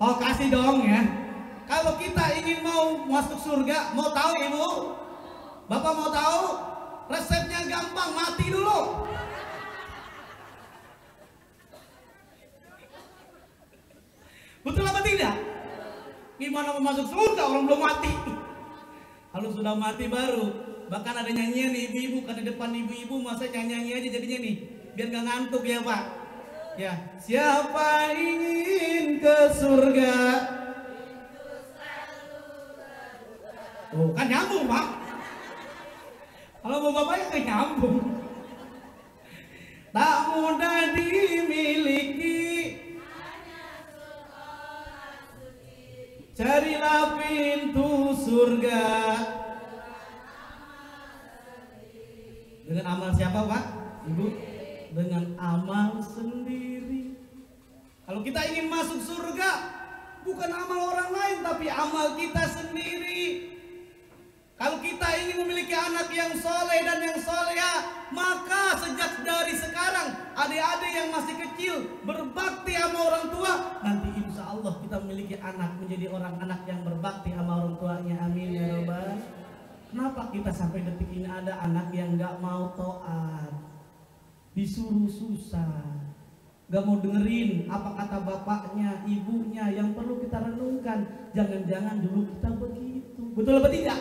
Oh kasih dong ya. Kalau kita ingin mau masuk surga, mau tahu ibu? Bapak mau tahu? Resepnya gampang, mati dulu. Betul apa tidak? Gimana mau masuk surga orang belum mati? Kalau sudah mati baru. Bahkan ada nyanyian nih ibu-ibu, kan di depan ibu-ibu masa nyanyi aja jadinya nih, biar gak ngantuk ya Pak. Ya, siapa ingin ke surga? Oh, kan nyambung Pak. Kalau mau bapaknya kan nyambung. Tak mudah dimiliki, carilah pintu surga dengan amal siapa Pak? Ibu? Dengan amal sendiri. Kalau kita ingin masuk surga, bukan amal orang lain tapi amal kita sendiri. Kalau kita ingin memiliki anak yang soleh dan yang soleha, maka sejak dari sekarang adik-adik yang masih kecil berbakti sama orang tua, nanti insya Allah kita memiliki anak menjadi orang anak yang berbakti sama orang tuanya. Amin ya robbal. Kenapa kita sampai detik ini ada anak yang gak mau taat, disuruh susah, gak mau dengerin apa kata bapaknya, ibunya? Yang perlu kita renungkan, jangan-jangan dulu kita begitu. Betul apa tidak?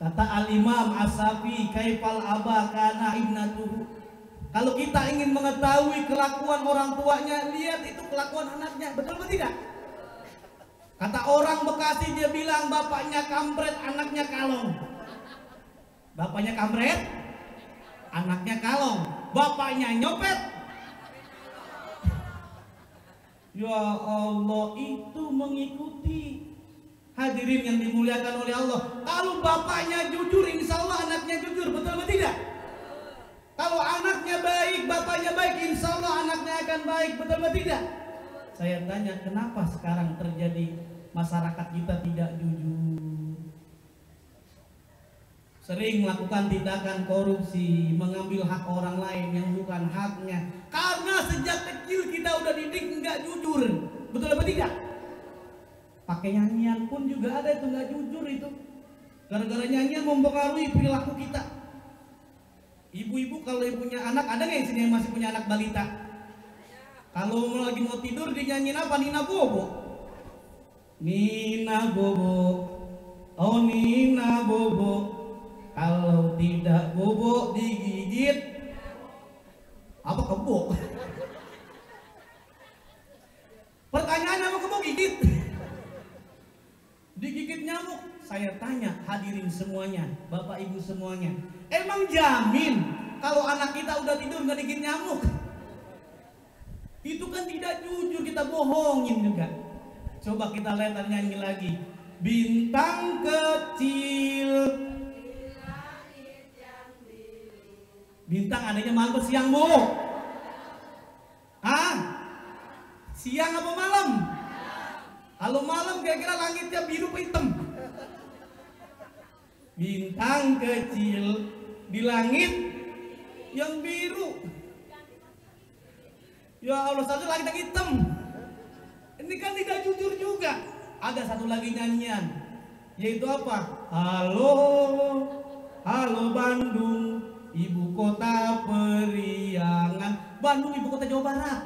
Kata Al-Imam As-Safi, kaifal aba kana ibnatuhu. Kalau kita ingin mengetahui kelakuan orang tuanya, lihat itu kelakuan anaknya. Betul atau tidak? Kata orang Bekasi, dia bilang bapaknya kampret, anaknya kalong. Bapaknya kampret, anaknya kalong. Bapaknya nyopet. Ya Allah, itu mengikuti. Hadirin yang dimuliakan oleh Allah, kalau bapaknya jujur, insya Allah anaknya jujur. Betul atau tidak? Kalau anaknya baik, bapaknya baik, insya Allah anaknya akan baik. Betul atau tidak? Saya tanya, kenapa sekarang terjadi masyarakat kita tidak jujur? Sering melakukan tindakan korupsi, mengambil hak orang lain yang bukan haknya. Karena sejak kecil kita udah didik nggak jujur. Betul atau tidak? Pakai nyanyian pun juga ada itu nggak jujur itu. Gara-gara nyanyian mempengaruhi perilaku kita. Ibu-ibu kalau punya anak, ada nggak di sini yang masih punya anak balita? Kalau lagi mau tidur dinyanyiin apa? Nina Bobo. Nina Bobo, oh Nina Bobo. Kalau tidak bobo digigit apa kebo? Pertanyaannya apa kebo gigit? Digigit nyamuk. Saya tanya hadirin semuanya, bapak ibu semuanya, emang jamin kalau anak kita udah tidur nggak digigit nyamuk? Itu kan tidak jujur, kita bohongin juga. Coba kita lihat nyanyi lagi. Bintang kecil, bintang adanya malam atau siang bu? Ah, siang apa malam? Kalau malam kira-kira langitnya biru atau hitam? Bintang kecil di langit yang biru. Ya Allah, satu langit yang hitam. Ini kan tidak jujur juga. Ada satu lagi nyanyian, yaitu apa? Halo, halo Bandung, ibu kota periangan. Bandung ibu kota Jawa Barat.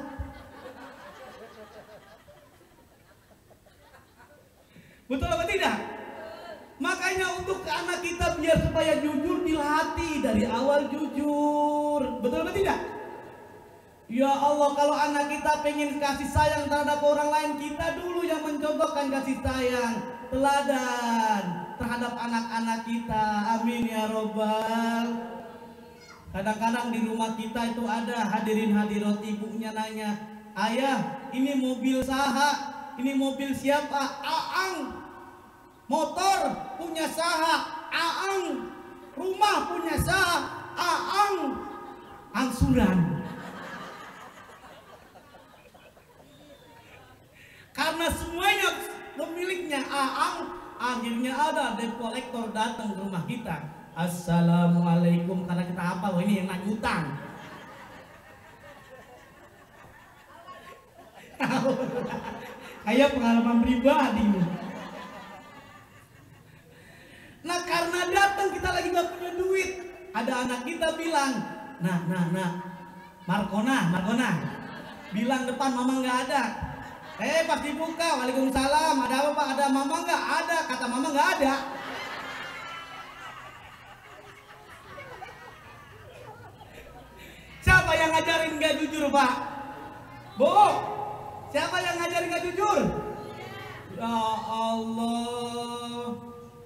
Betul apa tidak? Makanya untuk anak kita biar supaya jujur, dilatih dari awal jujur. Betul apa tidak? Ya Allah, kalau anak kita pengen kasih sayang terhadap orang lain, kita dulu yang mencontohkan kasih sayang, teladan terhadap anak-anak kita. Amin ya robbal. Kadang-kadang di rumah kita itu ada hadirin hadirat, ibunya nanya, ayah ini mobil saha? Ini mobil siapa? Aang. Motor punya saha? Aang. Rumah punya saha? Aang. Angsuran. Karena semuanya pemiliknya Aang, akhirnya ada debt collector datang ke rumah kita. Assalamualaikum, karena kita hafal, ini yang nagih utang. Kayak pengalaman pribadi. Nah karena datang kita lagi gak punya duit, ada anak kita bilang, nah, Markona, bilang depan mama nggak ada. Pas dibuka, waalaikumsalam, ada apa pak? Ada mama nggak? Ada, kata mama nggak ada. Siapa yang ngajarin nggak jujur pak? Bu, siapa yang ngajarin nggak jujur? Ya Allah.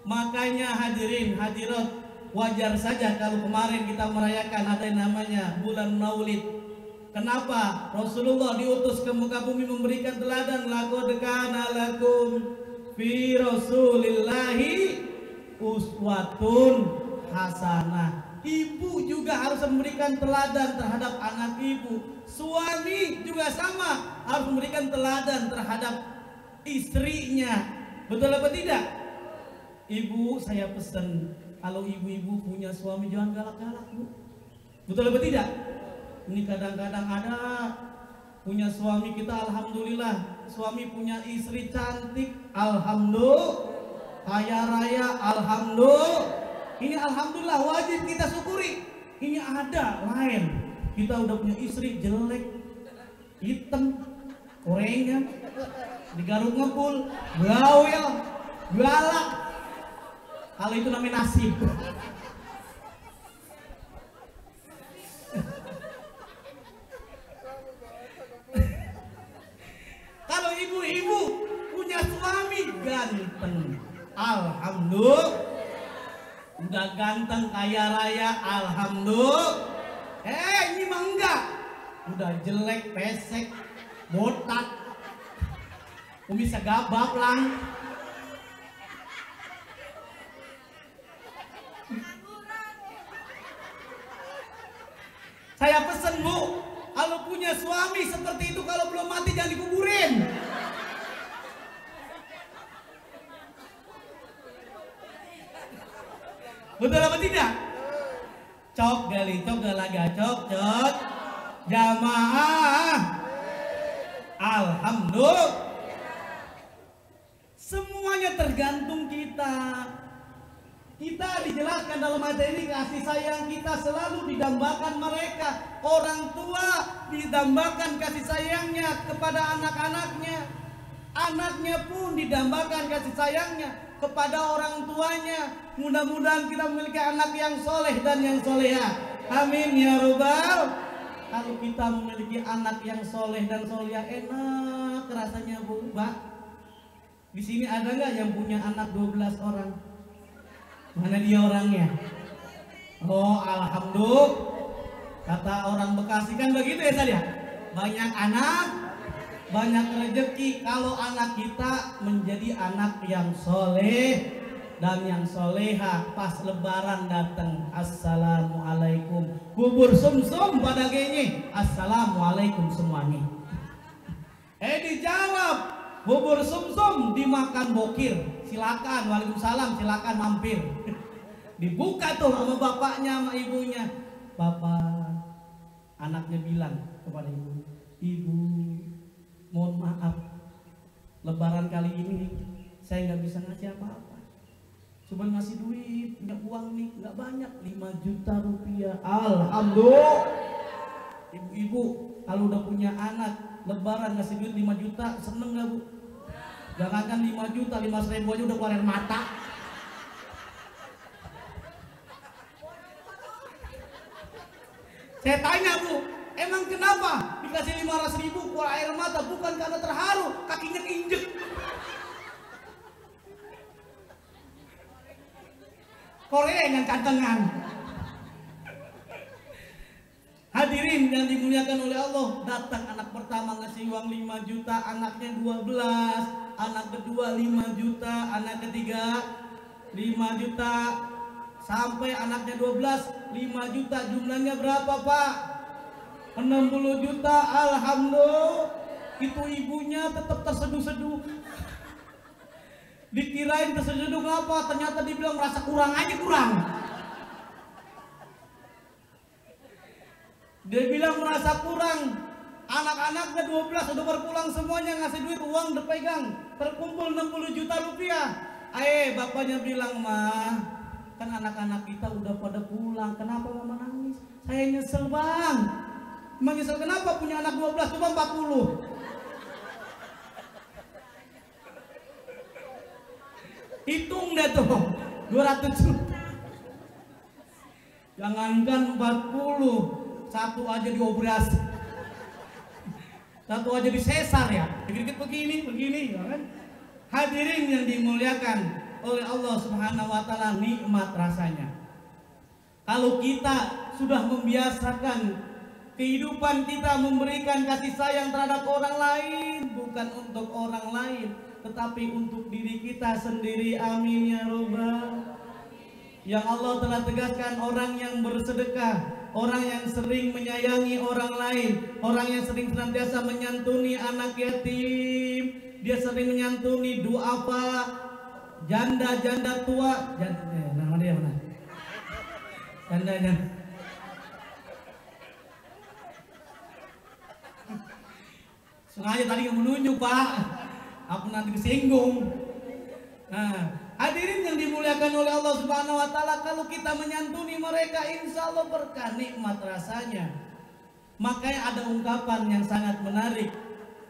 Makanya hadirin hadirat, wajar saja kalau kemarin kita merayakan ada yang namanya bulan Maulid. Kenapa? Rasulullah diutus ke muka bumi memberikan teladan, laqad kana lakum fi rasulillahi uswatun hasanah. Ibu juga harus memberikan teladan terhadap anak ibu. Suami juga sama, harus memberikan teladan terhadap istrinya. Betul apa tidak? Ibu, saya pesan, kalau ibu-ibu punya suami jangan galak-galak, Bu. Betul apa tidak? Ini kadang-kadang ada punya suami kita, alhamdulillah, suami punya istri cantik, alhamdulillah, kaya raya, alhamdulillah. Ini alhamdulillah wajib kita syukuri. Ini ada lain, kita udah punya istri jelek, hitam, korengan, digaruk ngepul, bawel, galak. Kalau itu namanya nasib. Kalau ibu-ibu punya suami ganteng, alhamdulillah. Udah ganteng kaya raya, alhamdulillah. Ini mah enggak. Udah jelek, pesek, botak, bisa gabap lang. Saya pesen, Bu, kalau punya suami seperti itu, kalau belum mati jangan dikuburin. Betul apa tidak? Cok gali, cok galaga, cok. Jamaah. Alhamdulillah. Semuanya tergantung kita. Kita dijelaskan dalam ayat ini kasih sayang kita selalu didambakan mereka. Orang tua didambakan kasih sayangnya kepada anak-anaknya. Anaknya pun didambakan kasih sayangnya kepada orang tuanya. Mudah-mudahan kita memiliki anak yang soleh dan yang soleha. Amin ya robbal. Kalau kita memiliki anak yang soleh dan soleha, enak rasanya, Bu, Mbak. Di sini ada nggak yang punya anak 12 orang? Mana dia orangnya? Oh, alhamdulillah. Kata orang Bekasi kan begitu ya saya. Banyak anak, banyak rezeki. Kalau anak kita menjadi anak yang soleh dan yang soleha, pas lebaran datang, assalamualaikum. Bubur sumsum pada gini, assalamualaikum semuanya. Dijawab, bubur sumsum dimakan bokir. Silakan, waalaikumsalam, silakan mampir. Dibuka tuh sama bapaknya sama ibunya. Bapak, anaknya bilang kepada ibu, Ibu, mohon maaf, lebaran kali ini saya nggak bisa ngasih apa-apa. Cuma ngasih duit, nggak uang nih, nggak banyak, 5 juta rupiah. Alhamdulillah. Ibu-ibu kalau udah punya anak, lebaran ngasih duit 5 juta, seneng nggak, Bu? Jangankan 5 juta, 5.000 aja udah keluar air mata. Saya tanya, Bu, emang kenapa dikasih 500.000 keluar air mata? Bukan karena terharu, kakinya keinjek. Korea yang kantengan. Hadirin yang dimuliakan oleh Allah, datang anak pertama ngasih uang 5 juta, anaknya 12, anak kedua 5 juta, anak ketiga 5 juta, sampai anaknya 12, 5 juta. Jumlahnya berapa, Pak? 60 juta. Alhamdulillah. Itu ibunya tetap terseduh-seduh. Dikirain terseduh apa? Ternyata dibilang merasa kurang aja, kurang. Dia bilang merasa kurang. Anak-anaknya 12 udah berpulang semuanya, ngasih duit, uang dipegang, terkumpul 60 juta rupiah. Bapaknya bilang, mah kan anak-anak kita udah pada pulang, kenapa mama nangis? Saya nyesel bang. Emang nyesel kenapa? Punya anak 12 cuma 40. Hitung deh tuh 200 juta. Jangankan 40, satu aja dioperasi, satu aja disesar ya, dikit-dikit begini ya kan. Hadirin yang dimuliakan oleh Allah Subhanahu wa taala, nikmat rasanya kalau kita sudah membiasakan kehidupan kita memberikan kasih sayang terhadap orang lain, bukan untuk orang lain tetapi untuk diri kita sendiri. Amin ya robbal. Yang Allah telah tegaskan, orang yang bersedekah, orang yang sering menyayangi orang lain, orang yang sering senantiasa menyantuni anak yatim, dia sering menyantuni duafa, janda-janda tua, nama dia mana? Janda. Sengaja tadi yang menunjuk Pak, aku nanti disinggung. Nah, hadirin yang dimuliakan oleh Allah Subhanahu wa taala, kalau kita menyantuni mereka insya Allah berkah, nikmat rasanya. Makanya ada ungkapan yang sangat menarik.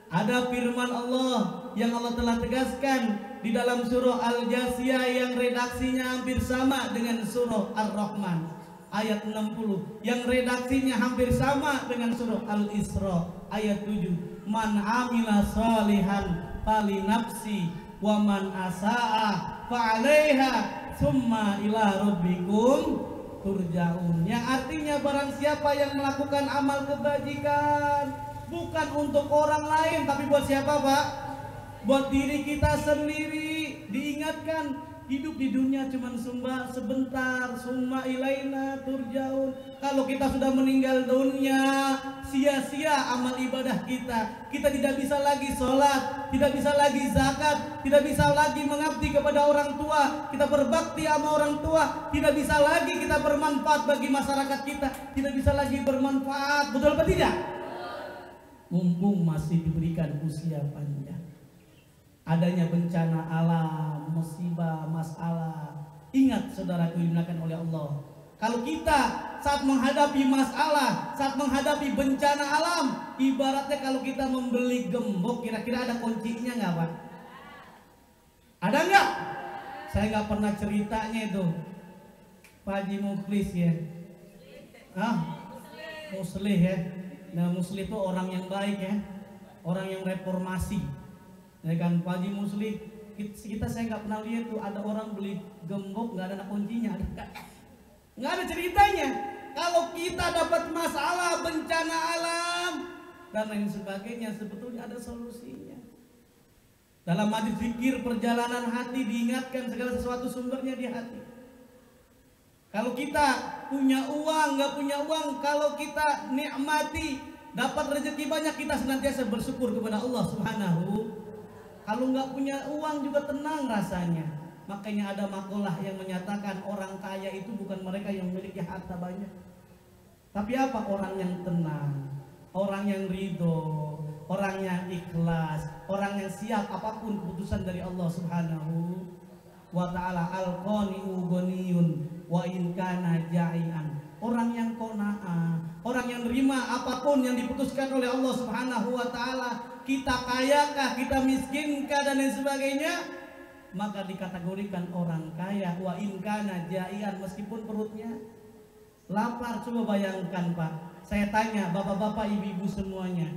Ada firman Allah yang Allah telah tegaskan di dalam surah Al-Jasiyah yang redaksinya hampir sama dengan surah Ar-Rahman ayat 60, yang redaksinya hampir sama dengan surah Al-Isra ayat 7. Man amila salihan fali nafsi wa man asaa fa'alaiha summa ila rabbikum turja'un. Yang artinya barang siapa yang melakukan amal kebajikan bukan untuk orang lain tapi buat siapa Pak? Buat diri kita sendiri. Diingatkan hidup di dunia cuma sebentar, summa ilaina turja'un. Kalau kita sudah meninggal dunia, sia-sia amal ibadah kita. Kita tidak bisa lagi sholat, tidak bisa lagi zakat, tidak bisa lagi mengabdi kepada orang tua, kita berbakti sama orang tua, tidak bisa lagi kita bermanfaat bagi masyarakat kita, tidak bisa lagi bermanfaat. Betul apa tidak? Mumpung masih diberikan usia panjang. Adanya bencana alam, musibah, masalah. Ingat saudaraku dimuliakan oleh Allah, kalau kita saat menghadapi masalah, saat menghadapi bencana alam, ibaratnya kalau kita membeli gembok, kira-kira ada kuncinya nggak Pak? Ada nggak? Saya nggak pernah ceritanya itu Pak Haji Mukhlis ya. Muslih ya. Nah Muslih itu orang yang baik ya, orang yang reformasi. Ya kan Pak Haji Muslih, kita saya nggak pernah lihat tuh ada orang beli gembok nggak ada kuncinya, nggak ada ceritanya. Kalau kita dapat masalah, bencana alam dan lain sebagainya, sebetulnya ada solusinya. Dalam hadis zikir perjalanan hati diingatkan segala sesuatu sumbernya di hati. Kalau kita punya uang, nggak punya uang, kalau kita nikmati dapat rezeki banyak, kita senantiasa bersyukur kepada Allah Subhanahu. Kalau nggak punya uang juga tenang rasanya. Makanya ada makalah yang menyatakan orang kaya itu bukan mereka yang memiliki harta banyak, tapi apa? Orang yang tenang, orang yang ridho, orang yang ikhlas, orang yang siap apapun keputusan dari Allah Subhanahu wa ta'ala. Al-qani'u ghaniyun wa in kana ja'ian. Orang yang qanaah, orang yang nerima apapun yang diputuskan oleh Allah Subhanahu wa ta'ala. Kita kayakah, kita miskinkah dan lain sebagainya, maka dikategorikan orang kaya. Wa in kana ja'ian, meskipun perutnya lapar. Coba bayangkan Pak, saya tanya bapak-bapak ibu-ibu semuanya,